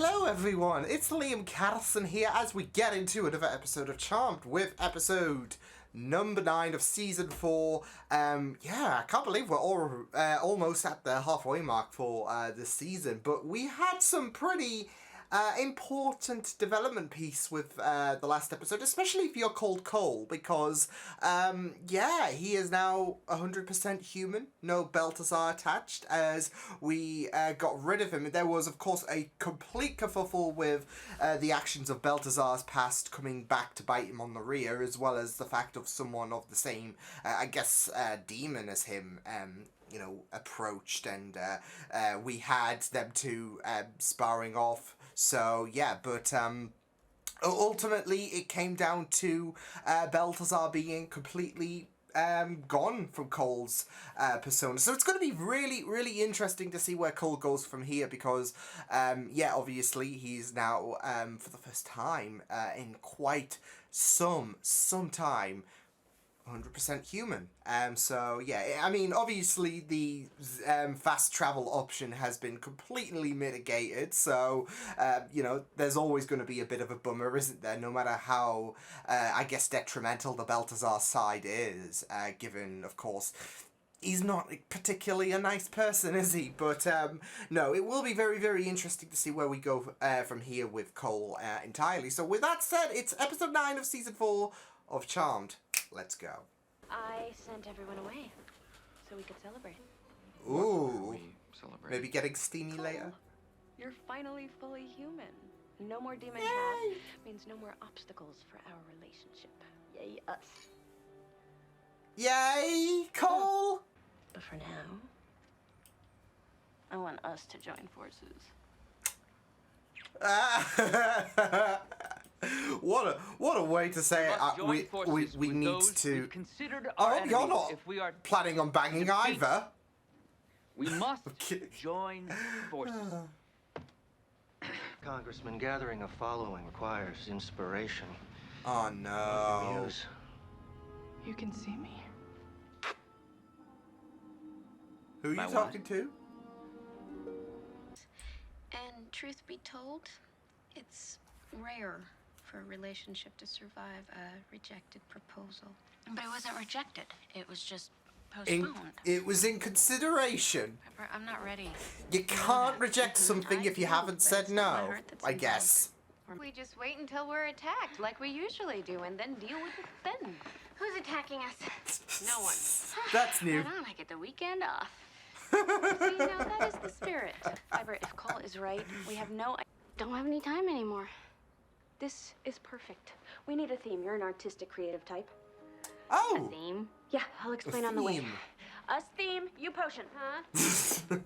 Hello everyone, it's Liam Carson here as we get into another episode of Charmed with episode number 9 of season 4. I can't believe we're almost at the halfway mark for this season, but we had some pretty important development piece with the last episode, especially if you're called Cole, because he is now 100% human, no Balthazar attached, as we got rid of him. There was, of course, a complete kerfuffle with the actions of Balthazar's past coming back to bite him on the rear, as well as the fact of someone of the same, demon as him, approached, and we had them two sparring off. So, but ultimately it came down to Balthazar being completely gone from Cole's persona. So it's going to be really, really interesting to see where Cole goes from here, because, obviously he's now, for the first time in quite some time, 100% human. Obviously the fast travel option has been completely mitigated, so there's always going to be a bit of a bummer, isn't there, no matter how detrimental the Balthazar side is, given, of course, he's not particularly a nice person, is he? But no, it will be very, very interesting to see where we go from here with Cole entirely. So with that said, it's episode 9 of season 4 of Charmed. Let's go. I sent everyone away so we could celebrate. Ooh. We celebrate. Maybe getting steamy Cole, later. You're finally fully human. No more demon cast means no more obstacles for our relationship. Yay, us. Yay, Cole! But for now, I want us to join forces. What a way to say it. We need to. Oh, you're not if we are planning on banging either. We must join forces. Congressman, gathering a following requires inspiration. Oh no. Muse. You can see me. Who are you talking to? And truth be told, it's rare for a relationship to survive a rejected proposal. But it wasn't rejected. It was just postponed. It was in consideration. Pepper, I'm not ready. You can't reject something if you haven't said no, I guess. We just wait until we're attacked, like we usually do, and then deal with it then. Who's attacking us? No one. That's new. Right on, I get the weekend off. See, now that is the spirit. Fiber, if Cole is right, we have Don't have any time anymore. This is perfect. We need a theme. You're an artistic, creative type. Oh! A theme? Yeah, I'll explain on the way. Us theme, you potion. Huh?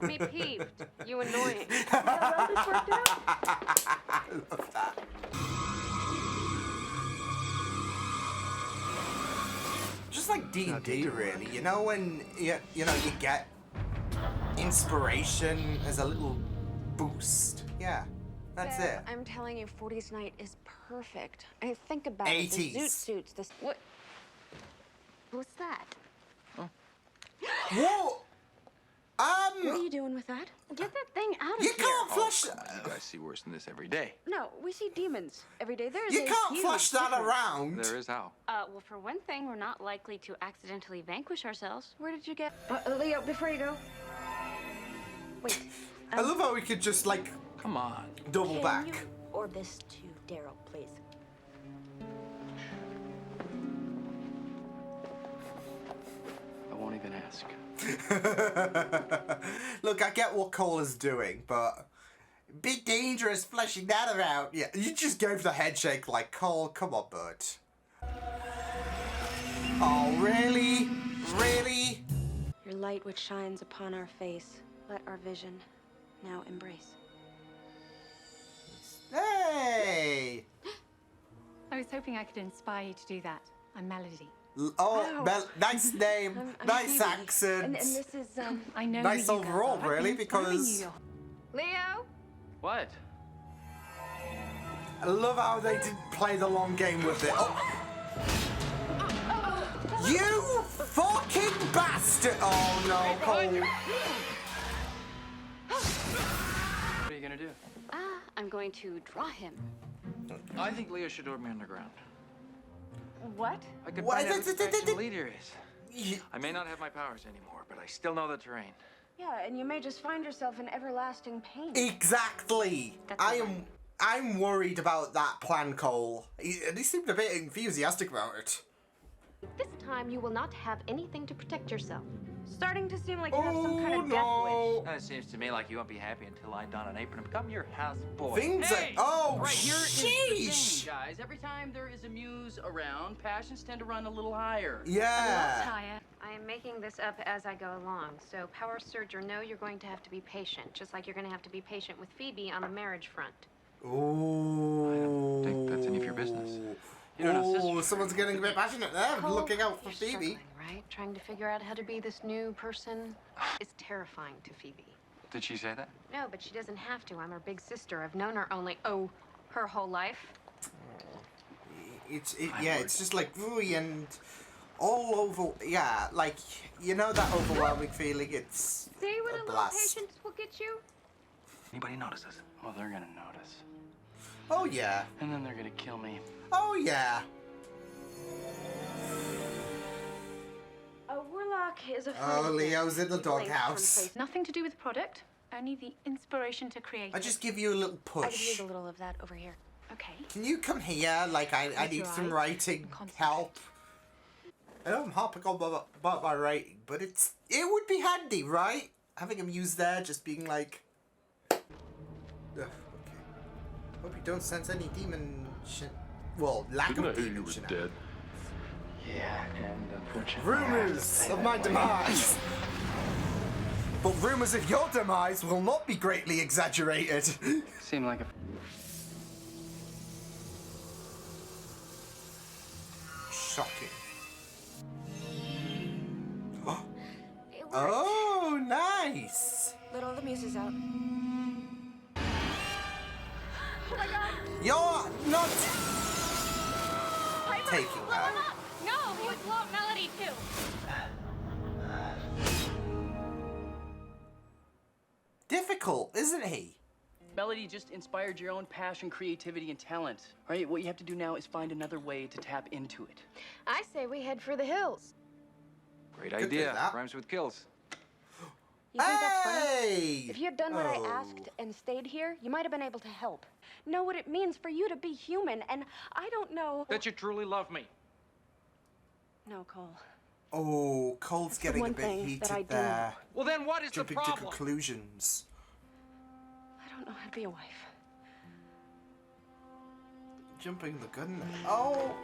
Me peeved. You annoying. How well this worked out? I love that. Just like D&D, really. You know when you get inspiration as a little boost. Yeah. That's it. I'm telling you, 40s night is perfect. I think about 80s. it. The zoot suits, this. What? What's that? Whoa! What are you doing with that? Get that thing out of You here. can't flush. You guys see worse than this every day. No, we see demons every day. There's You a can't huge flush that difference. around. There is how. Well, for one thing, we're not likely to accidentally vanquish ourselves. Where did you get? Leo, before you go. Wait. I love how we could just Come on. double Can back. you orb this to Daryl, please? I won't even ask. Look, I get what Cole is doing, but bit dangerous fleshing that around. Yeah, you just gave the head shake like, Cole, come on, bud. Oh, really? Really? Your light which shines upon our face, let our vision now embrace. Hey! I was hoping I could inspire you to do that. I'm Melody. Nice name, I'm nice Phoebe. accent. And this is, I know Nice who you guys overall, are. I've really, been inspiring because- you. Leo? What? I love how they didn't play the long game with it. Oh. You fucking bastard! Oh no, Cole. you gonna do? I'm going to draw him. I think Leo should order me underground. What? I could What? find out who the faction leader is. I may not have my powers anymore, but I still know the terrain. Yeah, and you may just find yourself in everlasting pain. Exactly. I'm worried about that plan, Cole. He seemed a bit enthusiastic about it. This time you will not have anything to protect yourself. Starting to seem like you have some kind of death wish. It seems to me like you won't be happy until I don an apron and become your houseboy. Things Hey! are... Oh, Right, here is the sheesh! thing, guys. Every time there is a Muse around, passions tend to run a little higher. Yeah. I am making this up as I go along, so power surge or no, you're going to have to be patient, just like you're going to have to be patient with Phoebe on the marriage front. Ooh. I don't think that's any of your business. You don't have Oh, sisters. someone's getting a bit passionate there, Cole, looking out for you're Phoebe. struggling, right? Trying to figure out how to be this new person is terrifying to Phoebe. Did she say that? No, but she doesn't have to. I'm her big sister. I've known her only, her whole life. It's just like ooey and all over. Yeah, like you know that overwhelming feeling. It's See what a little blast. patience will get you? Anybody notices? Well, they're gonna notice. Oh yeah. And then they're gonna kill me. Oh yeah. A warlock is a Oh, Leo's in the Linked from doghouse. place. Nothing to do with the product, only the inspiration to create I it. just give you a little I could push. use a little of that over here. Okay. Can you come here? Like I Close need your some eyes writing and concentrate. help. I know I'm harping on about my writing, but it would be handy, right? Having a Muse there, just being like. Ugh, okay. Hope you don't sense any demon well, lack of demon shenanigans. Yeah, and unfortunately. Rumors of my demise. But rumors of your demise will not be greatly exaggerated. Seemed like a. Shocking. It worked. Oh, nice. Let all the muses out. You're not taking that. No, he would blow up Melody too. Difficult, isn't he? Melody just inspired your own passion, creativity, and talent. All right, what you have to do now is find another way to tap into it. I say we head for the hills. Great Could do idea. that. Rhymes with kills. You think that's funny? Hey! If you had done what I Oh. asked and stayed here, you might have been able to help. Know what it means for you to be human, and I don't know. That you truly love me. No, Cole. Oh, Cole's the getting a one bit thing heated that I do there. Well, then what is Jumping the to problem? conclusions. I don't know how to be a wife. Jumping the gun there. Oh,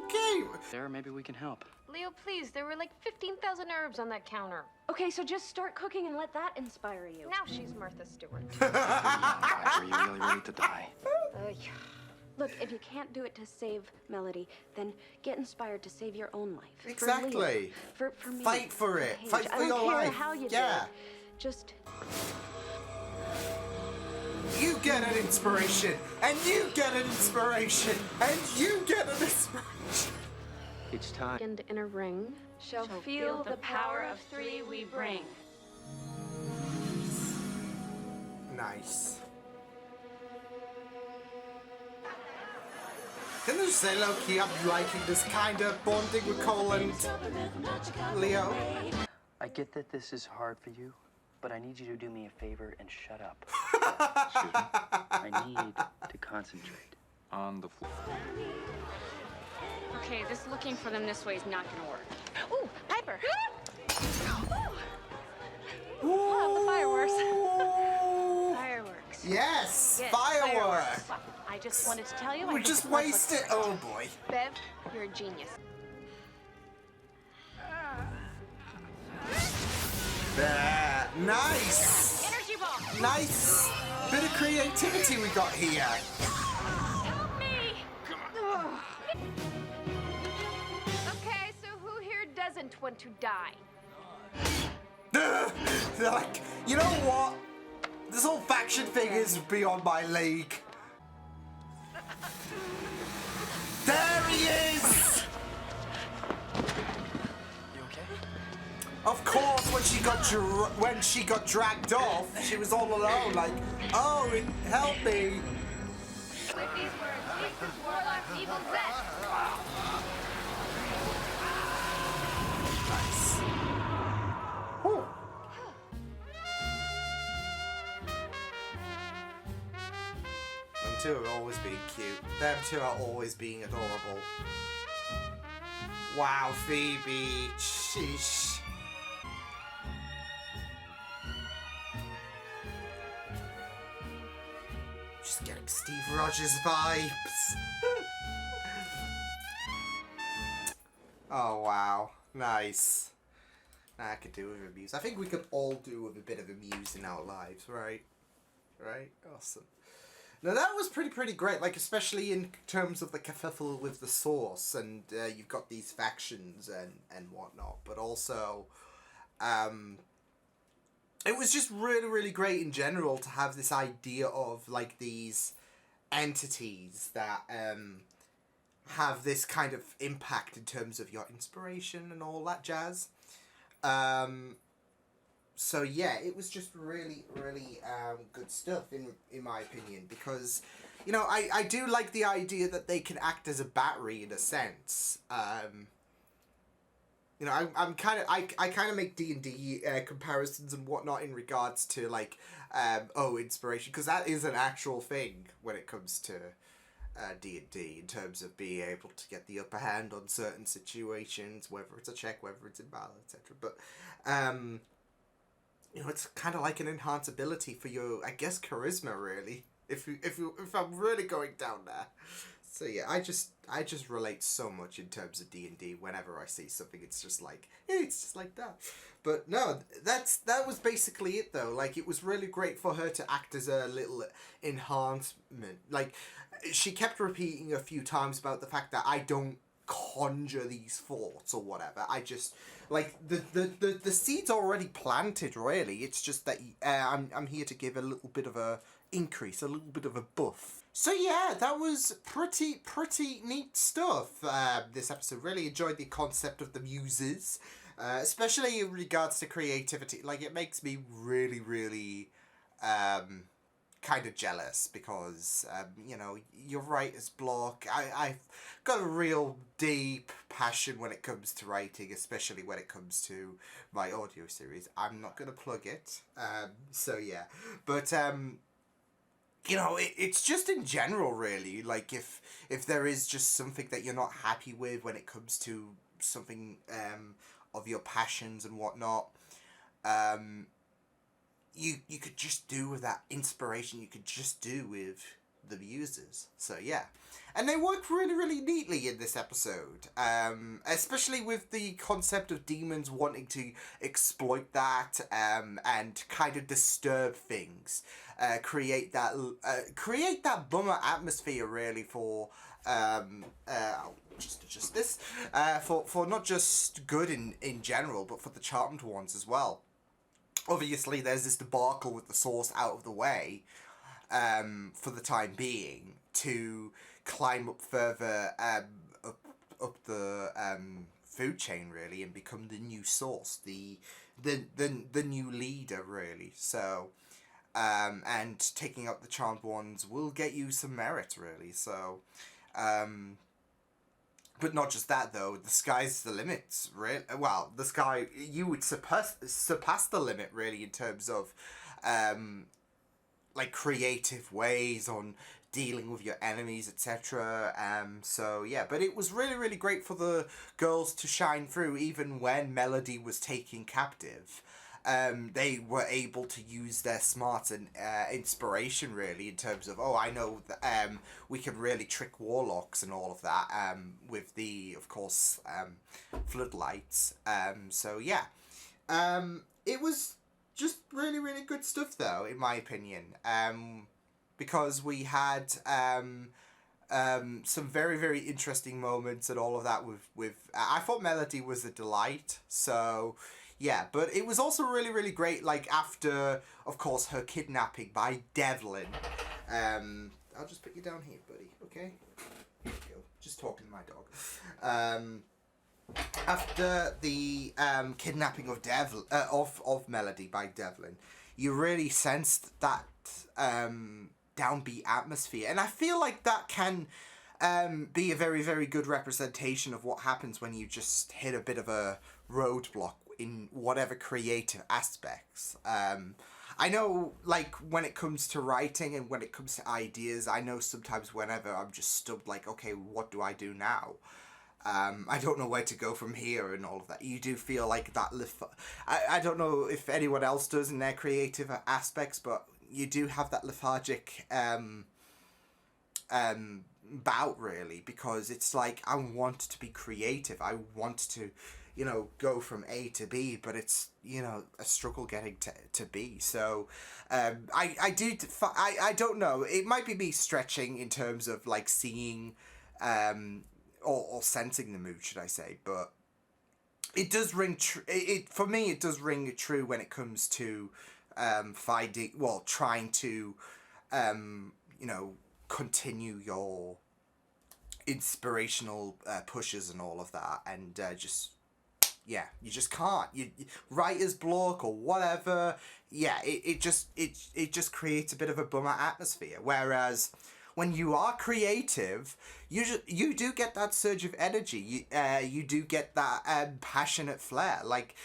okay. Sarah, maybe we can help. Leo, please, there were like 15,000 herbs on that counter. Okay, so just start cooking and let that inspire you. Now she's Martha Stewart. Are you really ready to die? Yeah. Look, if you can't do it to save Melody, then get inspired to save your own life. For Exactly. Leo, for me. Fight for it. Paige. Fight for I don't your care life. how you Yeah. do it. Just You get an inspiration, and you get an inspiration, and you get an inspiration. Each time. And in a ring. shall feel the power of three we bring. Nice. Can I just say, low-key, I'm liking this kind of bonding with Cole and Leo. I get that this is hard for you, but I need you to do me a favor and shut up. Excuse me? I need to concentrate. On the floor. Okay, this looking for them this way is not gonna work. Ooh, Piper! Oh, the fireworks. Fireworks. Yes, Yes, fireworks. I just wanted to tell you. I We think just it was wasted. what's Oh boy. Bev, you're a genius. There. Nice. Energy ball! Nice bit of creativity we got here. Help me! Okay, so who here doesn't want to die? They're like, you know what? This whole faction thing is beyond my league. There he is! You okay? Of course, when when she got dragged off, she was all alone. Like, oh, help me! With these words, meet this warlock's evil zest. Nice. Whew. Them two are always being cute. Them two are always being adorable. Wow, Phoebe. Sheesh. Just getting Steve Rogers vibes. Oh, wow. Nice. I could do with a Muse. I think we could all do with a bit of a Muse in our lives, right? Right? Awesome. Now that was pretty great, like especially in terms of the kerfuffle with the Source, and you've got these factions and whatnot, but also it was just really great in general to have this idea of like these entities that have this kind of impact in terms of your inspiration and all that jazz. So yeah, it was just really good stuff in my opinion, because you know I do like the idea that they can act as a battery in a sense. You know, I kind of make D&D comparisons and whatnot in regards to like inspiration, because that is an actual thing when it comes to D&D in terms of being able to get the upper hand on certain situations, whether it's a check, whether it's in battle, etc. But you know, it's kind of like an enhanced ability for your, I guess, charisma, really. If I'm really going down there. So yeah, I just relate so much in terms of D&D. Whenever I see something, it's just like, hey, it's just like that. But no, that was basically it though. Like, it was really great for her to act as a little enhancement. Like, she kept repeating a few times about the fact that I don't conjure these thoughts or whatever. I just like the seed's already planted, really. It's just that I'm here to give a little bit of a increase, a little bit of a buff. So yeah, that was pretty neat stuff. This episode, really enjoyed the concept of the Muses, especially in regards to creativity. Like, it makes me really kind of jealous, because you know, your writer's block. I've got a real deep passion when it comes to writing, especially when it comes to my audio series. I'm not gonna plug it, so yeah, but you know, it's just in general, really. Like, if there is just something that you're not happy with when it comes to something of your passions and whatnot, you could just do with that inspiration, you could just do with the Muses. So yeah, and they work really neatly in this episode, especially with the concept of demons wanting to exploit that and kind of disturb things, create that bummer atmosphere, really, for I'll just adjust this, for not just good in general, but for the charmed ones as well. Obviously, there's this debacle with the Source out of the way, for the time being, to climb up further up the food chain, really, and become the new Source, the new leader, really. So, and taking up the charmed ones will get you some merit, really. So, but not just that, though. The sky's the limit, really. Well, the sky, you would surpass the limit, really, in terms of like creative ways on dealing with your enemies, etc. So yeah, but it was really great for the girls to shine through, even when Melody was taken captive. They were able to use their smarts and inspiration, really, in terms of, oh, I know that we can really trick warlocks and all of that, with the, of course, floodlights. So yeah, it was just really good stuff, though, in my opinion, because we had some very interesting moments and all of that with I thought Melody was a delight. So yeah, but it was also really great, like, after, of course, her kidnapping by Devlin. I'll just put you down here, buddy, okay? Here you go. Just talking to my dog. after the kidnapping of of Melody by Devlin, you really sensed that downbeat atmosphere, and I feel like that can be a very, very good representation of what happens when you just hit a bit of a roadblock in whatever creative aspects. I know, like, when it comes to writing and when it comes to ideas, I know sometimes whenever I'm just stumped, like, okay, what do I do now? I don't know where to go from here and all of that. You do feel like that I don't know if anyone else does in their creative aspects, but you do have that lethargic bout, really, because it's like, I want to be creative. I want to, you know, go from A to B, but it's, you know, a struggle getting to B. So I don't know. It might be me stretching in terms of, like, seeing or sensing the mood, should I say, but it does ring for me, it does ring true when it comes to trying to you know, continue your inspirational pushes and all of that, and you just can't. Writer's block or whatever. Yeah, it just creates a bit of a bummer atmosphere. Whereas when you are creative, you do get that surge of energy. You do get that passionate flair. Like,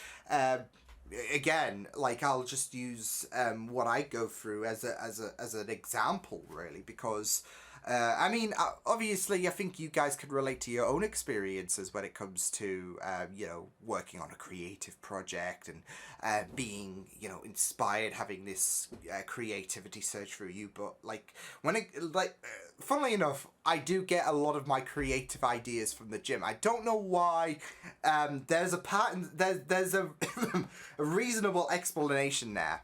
again, like, I'll just use what I go through as an example, really, because I mean, obviously, I think you guys can relate to your own experiences when it comes to, you know, working on a creative project and being, you know, inspired, having this creativity surge through you. But, like, funnily enough, I do get a lot of my creative ideas from the gym. I don't know why. There's a pattern. There's a a reasonable explanation there.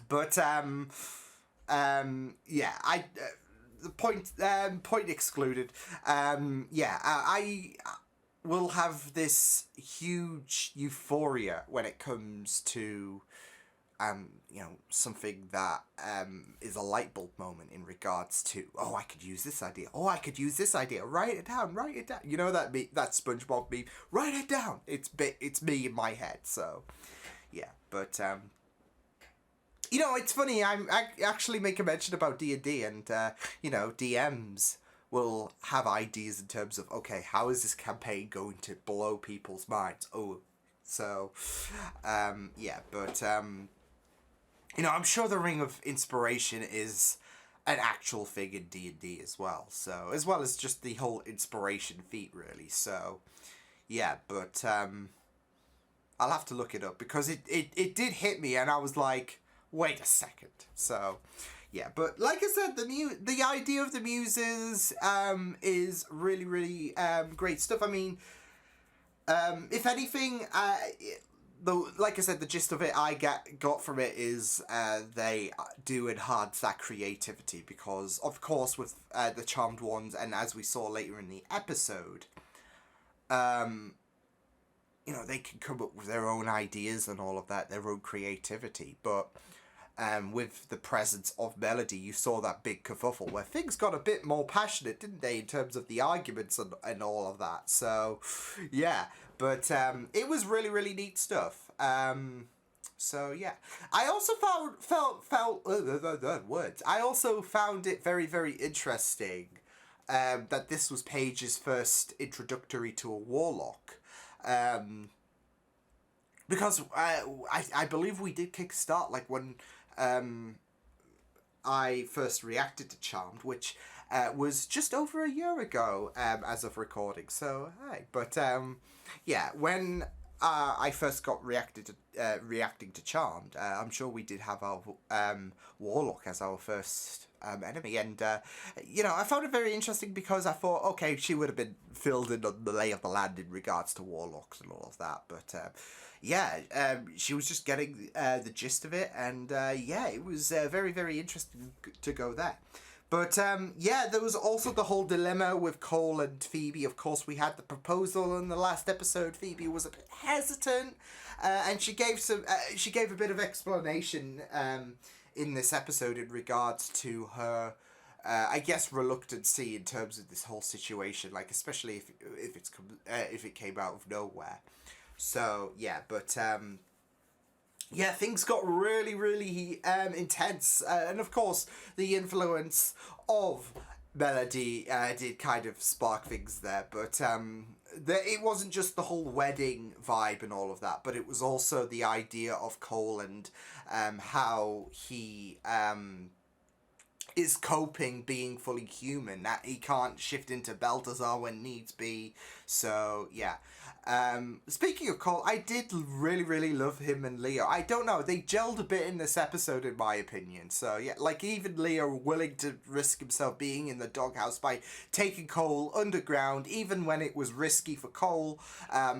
But yeah, the point excluded. I will have this huge euphoria when it comes to you know, something that is a light bulb moment in regards to, oh, I could use this idea. Oh, I could use this idea. Write it down. You know that SpongeBob meme. Write it down. It's me in my head. So yeah, but you know, it's funny, I actually make a mention about D&D, and, you know, DMs will have ideas in terms of, okay, how is this campaign going to blow people's minds? Oh, so, yeah, but, you know, I'm sure the Ring of Inspiration is an actual thing in D&D as well, so, as well as just the whole inspiration feat, really, so, yeah, but, I'll have to look it up, because it did hit me, and I was like, wait a second. So, yeah, but like I said, the idea of the Muses is really, really great stuff. I mean, if anything, like I said, the gist of it I got from it is they do enhance that creativity, because, of course, with the Charmed Ones, and as we saw later in the episode, you know, they can come up with their own ideas and all of that, their own creativity, but with the presence of Melody, you saw that big kerfuffle where things got a bit more passionate, didn't they, in terms of the arguments and all of that. So, yeah, but it was really, really neat stuff. So, yeah. I also I also found it very, very interesting that this was Paige's first introductory to a warlock. Because I believe we did kickstart, like, when I first reacted to Charmed, which was just over a year ago as of recording, so hey. But yeah, when I first got reacting to Charmed, I'm sure we did have our Warlock as our first enemy, and you know, I found it very interesting because I thought, okay, she would have been filled in on the lay of the land in regards to Warlocks and all of that, but yeah, she was just getting the gist of it, and yeah, it was very, very interesting to go there. But yeah, there was also the whole dilemma with Cole and Phoebe. Of course, we had the proposal in the last episode. Phoebe was a bit hesitant, and she gave a bit of explanation in this episode in regards to her I guess reluctancy in terms of this whole situation, like especially if it came out of nowhere. So yeah, but yeah, things got really, really intense, and of course the influence of Melody did kind of spark things there, but it wasn't just the whole wedding vibe and all of that, but it was also the idea of Cole and how he is coping being fully human, that he can't shift into Balthazar when needs be. So yeah, speaking of Cole, I did really, really love him and Leo. I don't know, they gelled a bit in this episode in my opinion. So yeah, like even Leo willing to risk himself being in the doghouse by taking Cole underground, even when it was risky for Cole,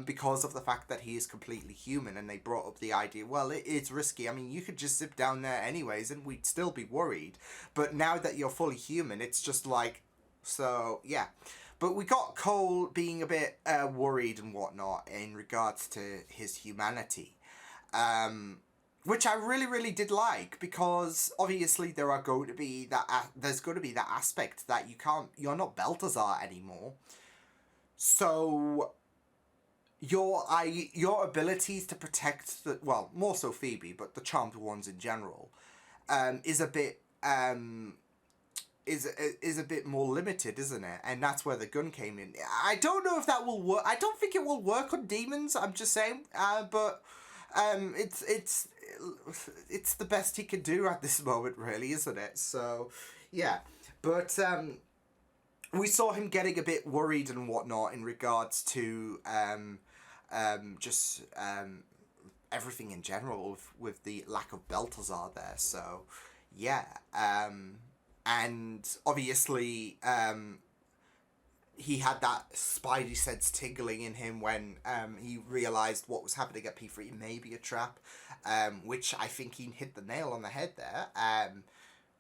because of the fact that he is completely human. And they brought up the idea, well, it's risky. I mean, you could just zip down there anyways and we'd still be worried. But now that you're fully human, it's just like, so yeah. But we got Cole being a bit worried and whatnot in regards to his humanity, which I really, really did like, because obviously there's going to be that aspect that you're not Balthazar anymore. So your abilities to protect more so Phoebe, but the charmed ones in general, is a bit is a bit more limited, isn't it? And that's where the gun came in. I don't know if that will work. I don't think it will work on demons. I'm just saying. But it's the best he can do at this moment, really, isn't it? So yeah, but we saw him getting a bit worried and whatnot in regards to just everything in general with the lack of Balthazar there. So yeah. And obviously, he had that spidey sense tingling in him when he realised what was happening at P3 may be a trap, which I think he hit the nail on the head there.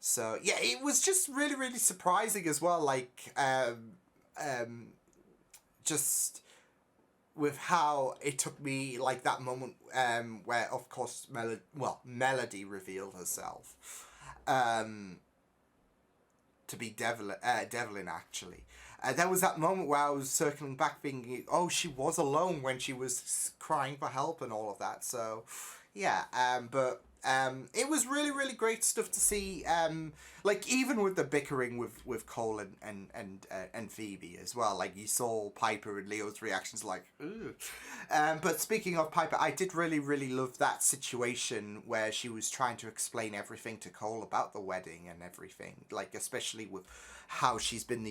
So yeah, it was just really, really surprising as well, like, just with how it took me, like, that moment where, of course, Melody revealed herself. To be Devlin, actually. There was that moment where I was circling back thinking, oh, she was alone when she was crying for help and all of that. So, yeah, but it was really, really great stuff to see. Like, even with the bickering with Cole and Phoebe as well. Like, you saw Piper and Leo's reactions like, ooh. But speaking of Piper, I did really, really love that situation where she was trying to explain everything to Cole about the wedding and everything. Like, especially with how she's been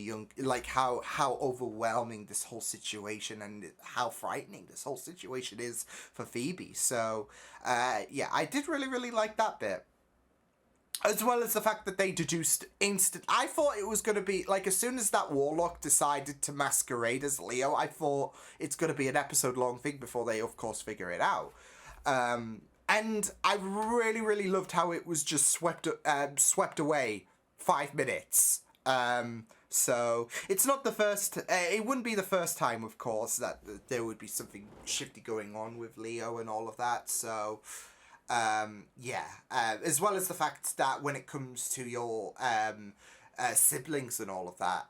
how overwhelming this whole situation and how frightening this whole situation is for Phoebe. So, yeah, I did really, really like that bit. As well as the fact that they deduced I thought it was going to be, like, as soon as that warlock decided to masquerade as Leo, I thought it's going to be an episode-long thing before they, of course, figure it out. And I really, really loved how it was just swept away 5 minutes. So it's not the first, it wouldn't be the first time, of course, that there would be something shifty going on with Leo and all of that. So, yeah, as well as the fact that when it comes to your siblings and all of that,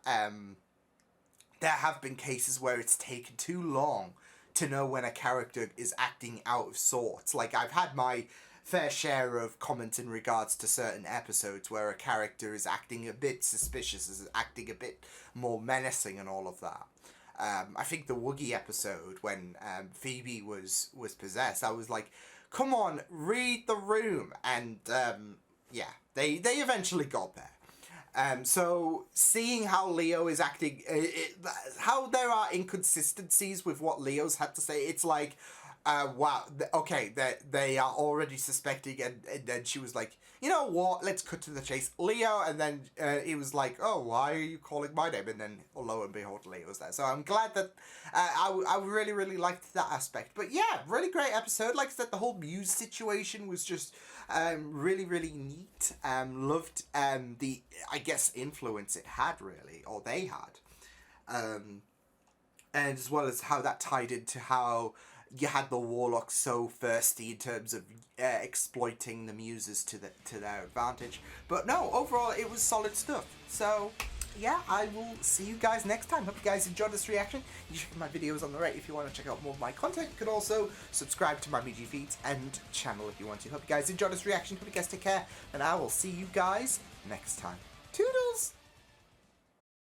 there have been cases where it's taken too long to know when a character is acting out of sorts. Like, I've had my fair share of comments in regards to certain episodes where a character is acting a bit suspicious, is acting a bit more menacing and all of that. I think the Woogie episode when Phoebe was possessed, I was like, come on, read the room. And yeah, they eventually got there. So seeing how Leo is acting, how there are inconsistencies with what Leo's had to say, it's like, wow, okay, they are already suspecting, and then she was like, you know what, let's cut to the chase, Leo, and then he was like, oh, why are you calling my name? And then, lo and behold, Leo was there. So I'm glad that, I really, really liked that aspect. But yeah, really great episode. Like I said, the whole Muse situation was just really, really neat. Loved the, I guess, influence it had, really, or they had. And as well as how that tied into how you had the Warlocks so thirsty in terms of exploiting the Muses to their advantage. But no, overall it was solid stuff. So yeah, I will see you guys next time. Hope you guys enjoyed this reaction. You check my videos on the right if you want to check out more of my content. You can also subscribe to my media feeds and channel if you want to. Hope you guys enjoyed this reaction. Hope you guys take care, and I will see you guys next time. Toodles!